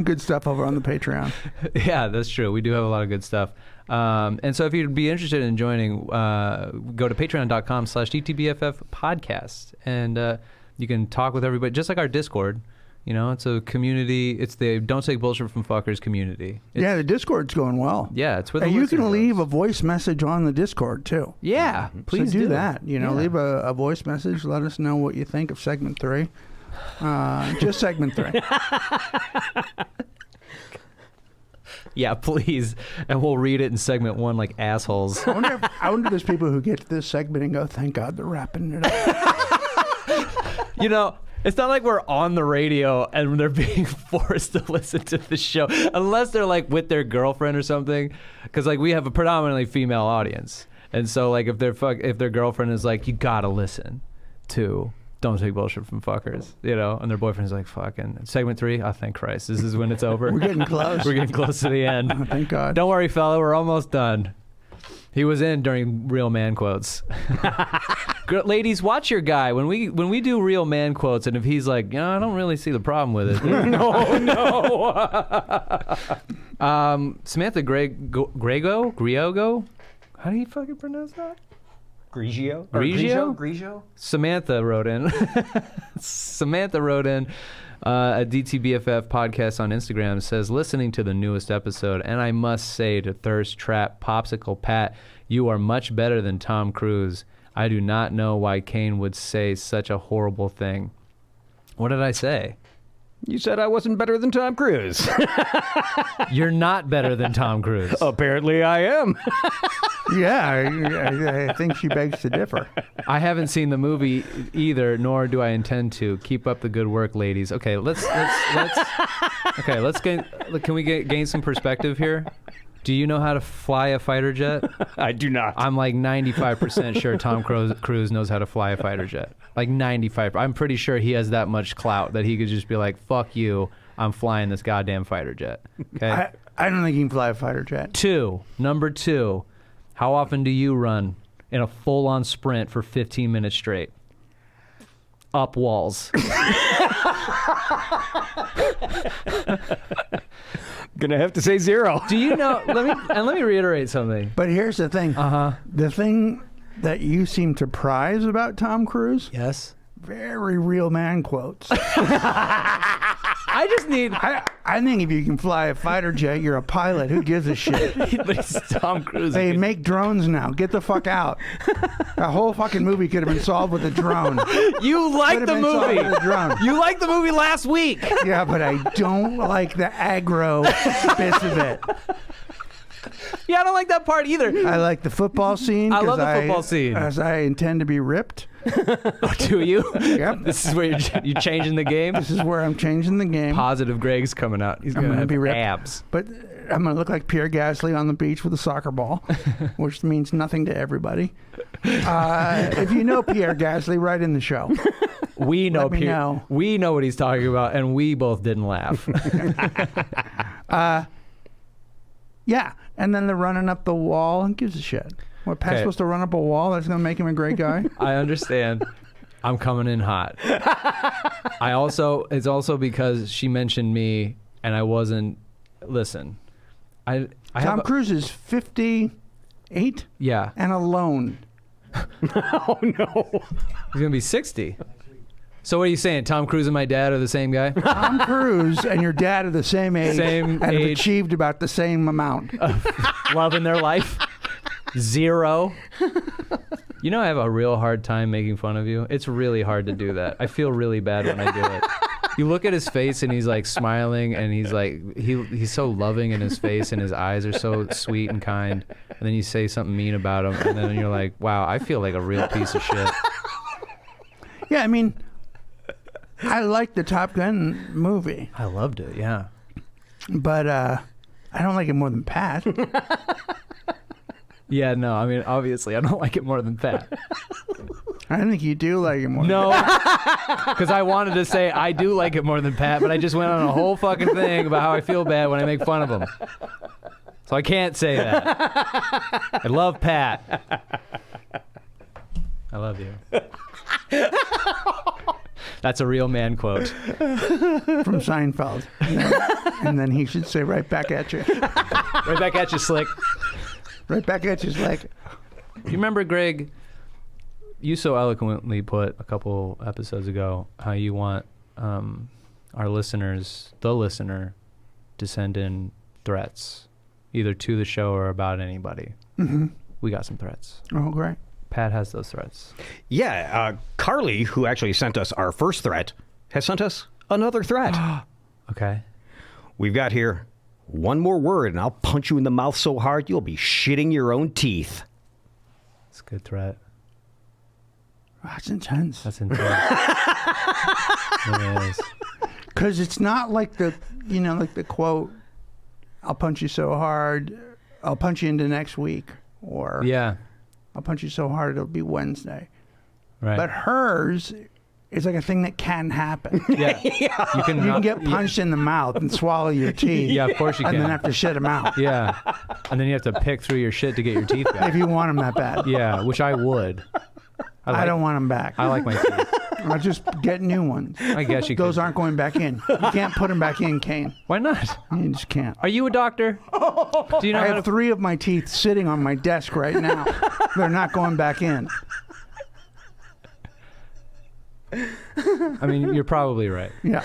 good stuff over on the Patreon. Yeah, that's true. We do have a lot of good stuff. And so if you'd be interested in joining, go to patreon.com/DTBFF podcast. And you can talk with everybody, just like our Discord. You know, it's a community. It's the Don't Take Bullshit from Fuckers community. Yeah, the Discord's going well. Yeah, it's where the And you listener can leave goes. a voice message on the Discord, too. Yeah, please do that. You know, Yeah. leave a voice message. Let us know what you think of segment 3. Just segment 3. Yeah, please. And we'll read it in segment 1 like assholes. I wonder if there's people who get to this segment and go, thank God they're wrapping it up. You know, it's not like we're on the radio and they're being forced to listen to the show unless they're like with their girlfriend or something. Because like we have a predominantly female audience, and so like if their girlfriend is like, you gotta listen to Don't Take Bullshit from Fuckers, you know, and their boyfriend's like, fucking segment 3. Oh, thank Christ, this is when it's over. We're getting close. We're getting close to the end. Oh, thank God. Don't worry, fella, we're almost done. He was in during real man quotes. Ladies, watch your guy when we do real man quotes, and if he's like, I don't really see the problem with it. No. Samantha Griogo, how do you fucking pronounce that? Grigio? Samantha wrote in. Samantha wrote in at DTBFF podcast on Instagram, says, listening to the newest episode, and I must say to Thirst Trap Popsicle Pat, you are much better than Tom Cruise. I do not know why Kane would say such a horrible thing. What did I say? You said I wasn't better than Tom Cruise. You're not better than Tom Cruise. Apparently I am. Yeah, I think she begs to differ. I haven't seen the movie either, nor do I intend to. Keep up the good work, ladies. Okay, let's can we gain some perspective here? Do you know how to fly a fighter jet? I do not. I'm like 95% sure Tom Cruise knows how to fly a fighter jet. Like 95. I'm pretty sure he has that much clout that he could just be like, fuck you, I'm flying this goddamn fighter jet. Okay. I don't think he can fly a fighter jet. Number 2, how often do you run in a full-on sprint for 15 minutes straight? Up walls. Gonna have to say 0. Do you know? Let me reiterate something. But here's the thing. The thing that you seem to prize about Tom Cruise, Yes. very real man quotes. I just need. I think if you can fly a fighter jet, you're a pilot. Who gives a shit? But he's Tom Cruise. They make drones now. Get the fuck out. A whole fucking movie could have been solved with a drone. You like Could the have been solved movie. with a drone. You liked the movie last week. Yeah, but I don't like the aggro bits of it. Yeah, I don't like that part either. I like the football scene. I 'cause love the football scene. As I intend to be ripped. Do you? Yep. This is where you're changing the game? This is where I'm changing the game. Positive Greg's coming out. He's I'm going to gonna have be ripped. abs. But I'm going to look like Pierre Gasly on the beach with a soccer ball, which means nothing to everybody. If you know Pierre Gasly, write in the show. We know, Let me know. We know what he's talking about, and we both didn't laugh. Yeah, and then they're running up the wall. Who gives a shit? What, Pat's Okay. supposed to run up a wall? That's going to make him a great guy? I understand. I'm coming in hot. It's also because she mentioned me, and I wasn't. Listen, I Tom have. Cruise is 58 Yeah, and alone. Oh no. he's gonna be 60. So what are you saying? Tom Cruise and my dad are the same guy? Tom Cruise and your dad are the same age Same and have age. achieved about the same amount. Loving their life. 0. You know, I have a real hard time making fun of you. It's really hard to do that. I feel really bad when I do it. You look at his face and he's like smiling and he's like he's so loving in his face and his eyes are so sweet and kind. And then you say something mean about him and then you're like, wow, I feel like a real piece of shit. Yeah, I mean, I like the Top Gun movie, I loved it, yeah. but I don't like it more than Pat. Yeah, no, I mean, obviously, I don't like it more than Pat. I think you do like it more. No, because I wanted to say I do like it more than Pat, but I just went on a whole fucking thing about how I feel bad when I make fun of him. So I can't say that. I love Pat. I love you. That's a real man quote. From Seinfeld. And then he should say right back at you. Right back at you, Slick. Right back at you, like, You remember, Greg, you so eloquently put a couple episodes ago how you want our listeners, the listener, to send in threats, either to the show or about anybody. mm-hmm. We got some threats. Oh, great. Pat has those threats. Yeah, Carly, who actually sent us our first threat, has sent us another threat. Okay. We've got here, one more word and I'll punch you in the mouth so hard you'll be shitting your own teeth. That's a good threat. That's intense. That's intense. It is. Because it's not like the, like the quote, I'll punch you so hard, I'll punch you into next week. Or Yeah. I'll punch you so hard it'll be Wednesday. Right. But hers is like a thing that can happen. yeah. You You can get punched in the mouth and swallow your teeth. Yeah, of course you And can. then have to shit them out. Yeah. And then you have to pick through your shit to get your teeth back. If you want them that bad. Yeah, which I would. I don't want them back. I like my teeth. I'll just get new ones. I guess you Those could. aren't going back in. You can't put them back in, Kane. Why not? You just can't. Are you a doctor? Do you know I how have to... 3 of my teeth sitting on my desk right now. They're not going back in. I mean, you're probably right. Yeah.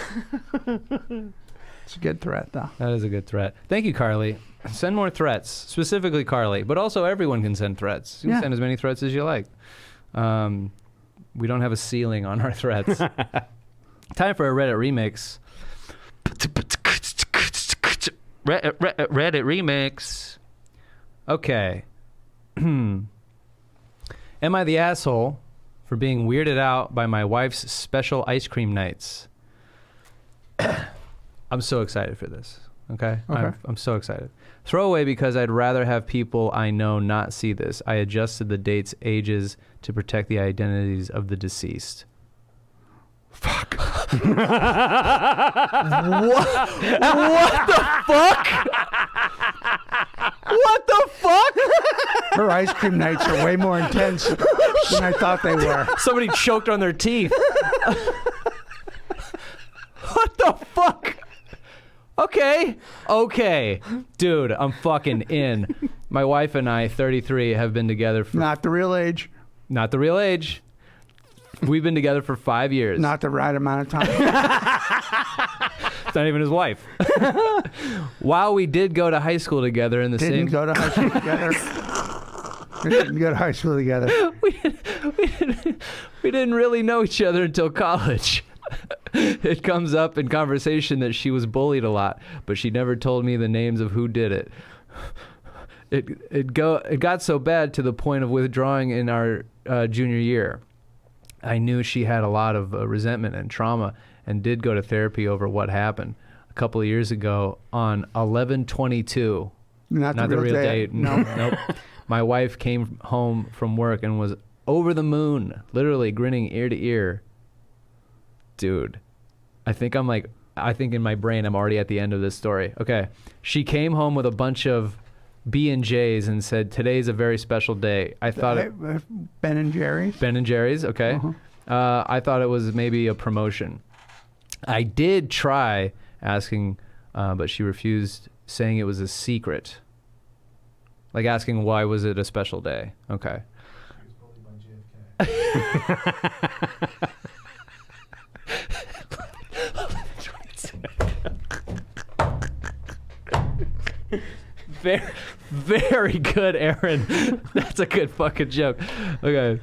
It's a good threat, though. That is a good threat. Thank you, Carly. Send more threats, specifically Carly, but also everyone can send threats. You can Yeah. send as many threats as you like. We don't have a ceiling on our threats. Time for a Reddit remix. Reddit remix. Okay. Am I the asshole for being weirded out by my wife's special ice cream nights? I'm so excited for this. Okay? Okay. I'm so excited. Throwaway because I'd rather have people I know not see this. I adjusted the dates, ages to protect the identities of the deceased. Fuck. What the fuck? What the fuck? Her ice cream nights are way more intense than I thought they were. Somebody choked on their teeth. What the fuck? Okay. Dude, I'm fucking in. My wife and I, 33, have been together for... Not the real age. Not the real age. We've been together for 5 years. Not the right amount of time. It's not even his wife. While we did go to high school together in the Didn't same... go to high school together. We didn't go to high school together. we didn't really know each other until college. It comes up in conversation that she was bullied a lot, but she never told me the names of who did it. It got so bad to the point of withdrawing in our junior year. I knew she had a lot of resentment and trauma, and did go to therapy over what happened a couple of years ago on 11/22. Not the real date. No. Nope. My wife came home from work and was over the moon, literally grinning ear to ear. Dude, I think in my brain I'm already at the end of this story. Okay. She came home with a bunch of B&Js and said, "Today's a very special day." I thought Ben and Jerry's. Ben and Jerry's, okay. I thought it was maybe a promotion. I did try asking, but she refused, saying it was a secret. Like asking why was it a special day. Okay. Very, very good, Aaron. That's a good fucking joke. Okay.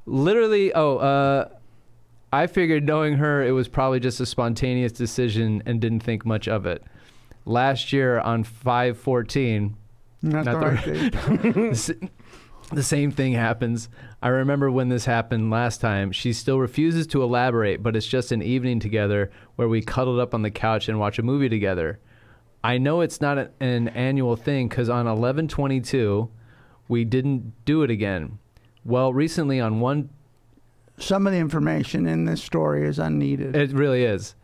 Literally, I figured knowing her, it was probably just a spontaneous decision and didn't think much of it. Last year on 5/14, Not the right date. the same thing happens. I remember when this happened last time. She still refuses to elaborate, but it's just an evening together where we cuddled up on the couch and watch a movie together. I know it's not an annual thing because on 11/22, we didn't do it again. Well, recently on one... Some of the information in this story is unneeded. It really is.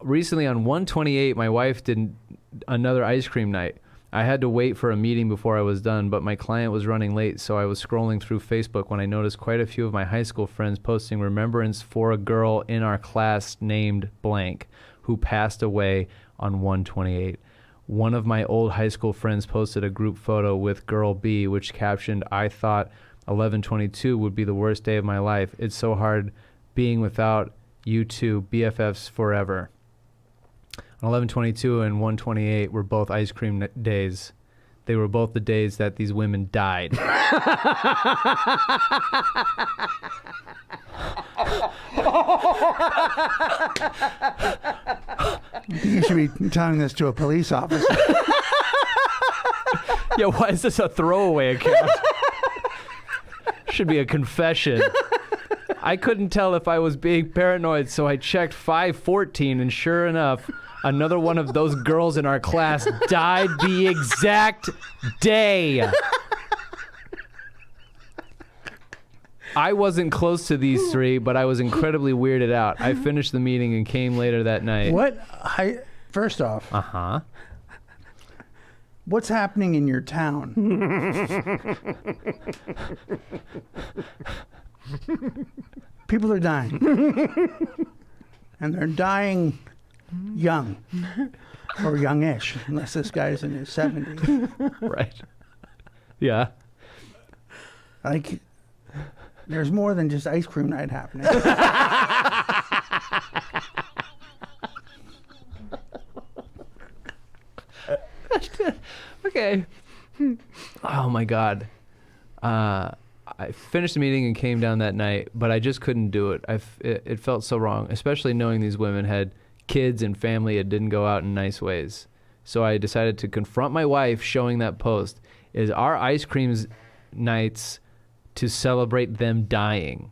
Recently on 1/28, my wife did another ice cream night. I had to wait for a meeting before I was done, but my client was running late, so I was scrolling through Facebook when I noticed quite a few of my high school friends posting remembrance for a girl in our class named blank who passed away on 1/28. One of my old high school friends posted a group photo with girl B, which captioned, "I thought 11/22 would be the worst day of my life. It's so hard being without you two, BFFs forever." On 11/22 and 1/28 were both ice cream days. They were both the days that these women died. You should be telling this to a police officer. Yeah, why is this a throwaway account? Should be a confession. I couldn't tell if I was being paranoid, so I checked 5/14, and sure enough, another one of those girls in our class died the exact day. I wasn't close to these three, but I was incredibly weirded out. I finished the meeting and came later that night. First off, Uh-huh. what's happening in your town? People are dying. And they're dying young. Or youngish, unless this guy's in his 70s. Right. Yeah. Like, there's more than just ice cream night happening. Okay. Oh my God. I finished the meeting and came down that night, but I just couldn't do it. It felt so wrong, especially knowing these women had kids and family and didn't go out in nice ways. So I decided to confront my wife showing that post. Is our ice cream nights to celebrate them dying?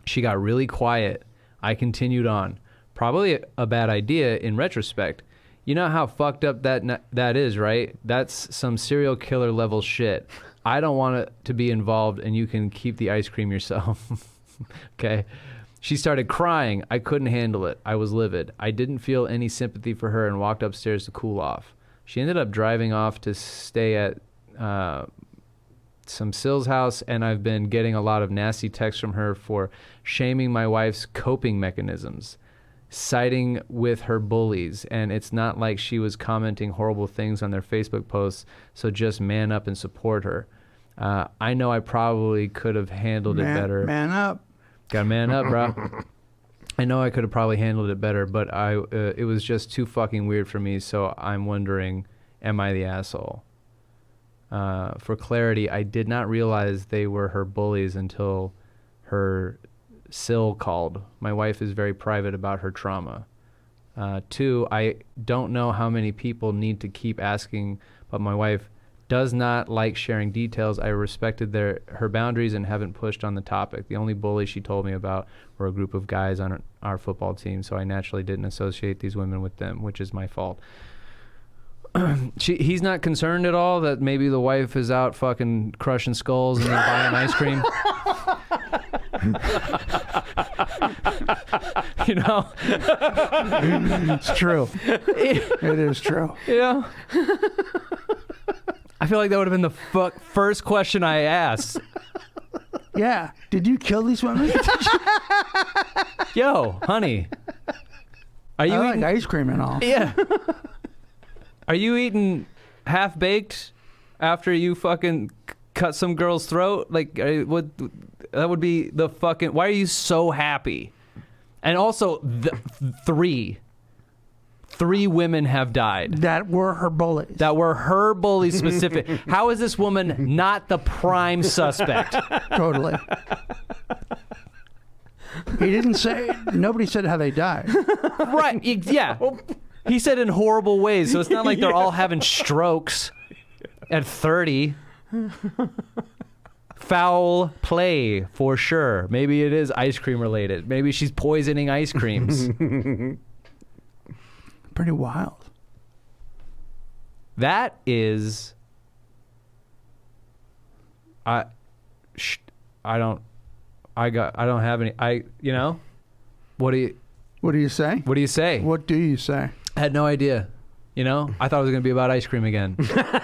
She got really quiet. I continued on. Probably a bad idea in retrospect. You know how fucked up that is, right? That's some serial killer level shit. I don't want it to be involved, and you can keep the ice cream yourself. Okay. She started crying. I couldn't handle it. I was livid. I didn't feel any sympathy for her and walked upstairs to cool off. She ended up driving off to stay at some Sill's house, and I've been getting a lot of nasty texts from her for shaming my wife's coping mechanisms, siding with her bullies, and it's not like she was commenting horrible things on their Facebook posts, so just man up and support her. I know I probably could have handled it better. Man up. Gotta man up, bro. I know I could have probably handled it better, but it was just too fucking weird for me, so I'm wondering, am I the asshole? For clarity, I did not realize they were her bullies until her Sill called. My wife is very private about her trauma. 2, I don't know how many people need to keep asking, but my wife does not like sharing details. I respected her boundaries and haven't pushed on the topic. The only bullies she told me about were a group of guys on our football team, so I naturally didn't associate these women with them, which is my fault. He's not concerned at all that maybe the wife is out fucking crushing skulls and then buying ice cream. You know? It's true. It is true. Yeah. I feel like that would have been the first question I asked. Yeah. Did you kill these women? Yo, honey. Are you I eating like ice cream and all. Yeah. Are you eating half-baked after you fucking cut some girl's throat? Like, what? That would be the fucking... Why are you so happy? And also, three women have died. That were her bullies. That were her bullies specific. How is this woman not the prime suspect? Totally. He didn't say... Nobody said how they died. Right, yeah. He said in horrible ways, so it's not like they're all having strokes at 30. Foul play, for sure. Maybe it is ice cream related. Maybe she's poisoning ice creams. Pretty wild. That is... I don't have any... you know? What do you say? What do you say? What do you say? I had no idea. You know, I thought it was going to be about ice cream again.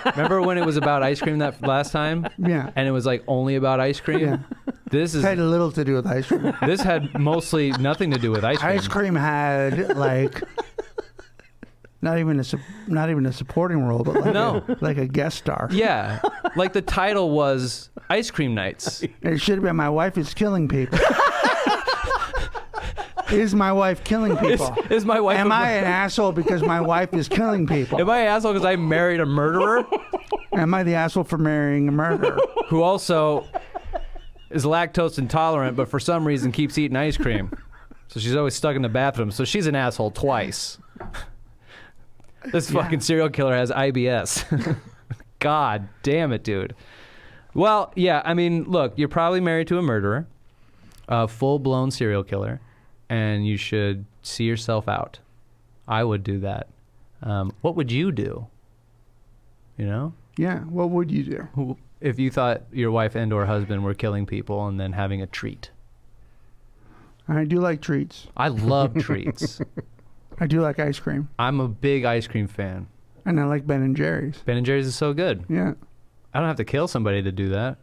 Remember when it was about ice cream that last time? Yeah. And it was like only about ice cream? Yeah. This had little to do with ice cream. This had mostly nothing to do with ice cream. Ice cream had like not even a supporting role, but like like a guest star. Yeah. Like the title was Ice Cream Nights. It should have been My Wife is Killing People. Is my wife killing people? Is my wife? Am I an asshole because my wife is killing people? Am I an asshole because I married a murderer? Am I the asshole for marrying a murderer? Who also is lactose intolerant, but for some reason keeps eating ice cream. So she's always stuck in the bathroom. So she's an asshole twice. This fucking serial killer has IBS. God damn it, dude. Well, yeah, I mean, look, you're probably married to a murderer, a full-blown serial killer. And you should see yourself out. I would do that. What would you do? You know? Yeah, what would you do? If you thought your wife and or husband were killing people and then having a treat. I do like treats. I love treats. I do like ice cream. I'm a big ice cream fan. And I like Ben & Jerry's. Ben & Jerry's is so good. Yeah. I don't have to kill somebody to do that.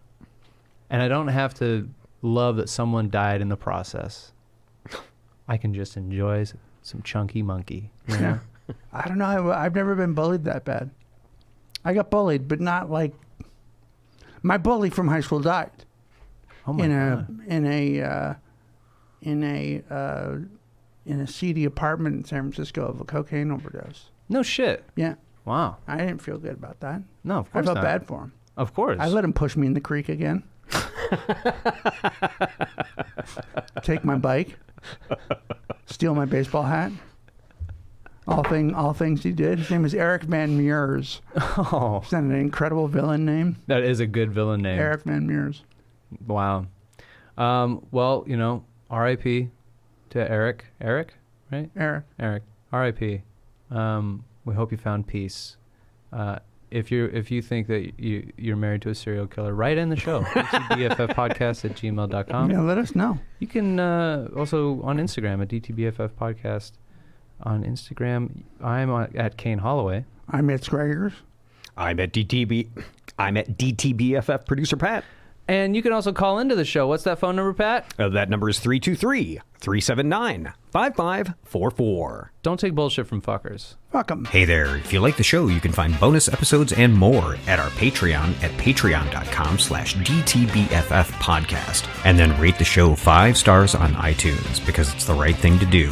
And I don't have to love that someone died in the process. I can just enjoy some chunky monkey. You know? Yeah. I don't know. I've never been bullied that bad. I got bullied, but not like... My bully from high school died. Oh my God. In a seedy apartment in San Francisco of a cocaine overdose. No shit. Yeah. Wow. I didn't feel good about that. No, of course I felt not. bad for him. Of course. I let him push me in the creek again. Take my bike. Steal my baseball hat. All things he did. His name is Eric Van Meurs. Oh. Isn't that an incredible villain name? That is a good villain name. Eric Van Meurs. Wow. Well, you know, R.I.P. to Eric. Eric, right? Eric. R.I.P. We hope you found peace. If you think that you're married to a serial killer, write in the show. dtbffpodcast@gmail.com. Yeah, let us know. You can also on Instagram at dtbffpodcast. On Instagram, I'm at Kane Holloway. I'm at Scraggers. I'm at DTBFF producer Pat. And you can also call into the show. What's that phone number, Pat? That number is 323-379-5544. Don't take bullshit from fuckers. Fuck 'em. Hey there, if you like the show, you can find bonus episodes and more at our Patreon at patreon.com/DTBFF podcast. And then rate the show 5 stars on iTunes because it's the right thing to do.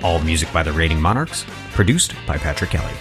All music by the Rating Monarchs, produced by Patrick Kelly.